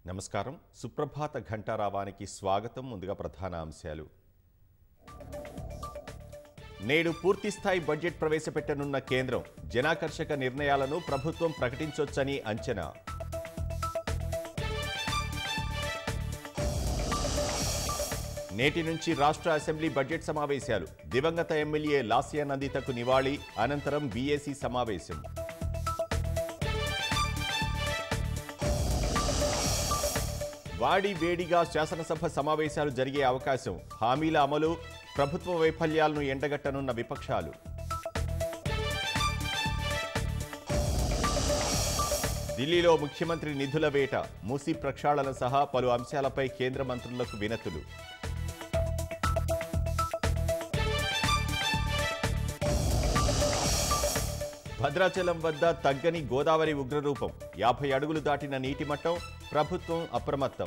నమస్కారం. సుప్రభాత ఘంటారావానికి స్వాగతం. ముందుగా ప్రధాన అంశాలు. నేడు పూర్తిస్థాయి బడ్జెట్ ప్రవేశపెట్టనున్న కేంద్రం. జనాకర్షక నిర్ణయాలను ప్రభుత్వం ప్రకటించొచ్చని అంచనా. నేటి నుంచి రాష్ట్ర అసెంబ్లీ బడ్జెట్ సమావేశాలు. దివంగత ఎమ్మెల్యే లాస్య నందితకు నివాళి. అనంతరం బీఏసీ సమావేశం. వాడి వేడిగా శాసనసభ సమావేశాలు జరిగే అవకాశం. హామీల అమలు, ప్రభుత్వ వైఫల్యాలను ఎండగట్టనున్న విపక్షాలు. ఢిల్లీలో ముఖ్యమంత్రి నిధుల వేట. మూసీ ప్రక్షాళన సహా పలు అంశాలపై కేంద్ర మంత్రులకు వినతులు. భద్రాచలం వద్ద తగ్గని గోదావరి ఉగ్రరూపం. 50 అడుగులు దాటిన నీటి మట్టం. ప్రభుత్వం అప్రమత్తం.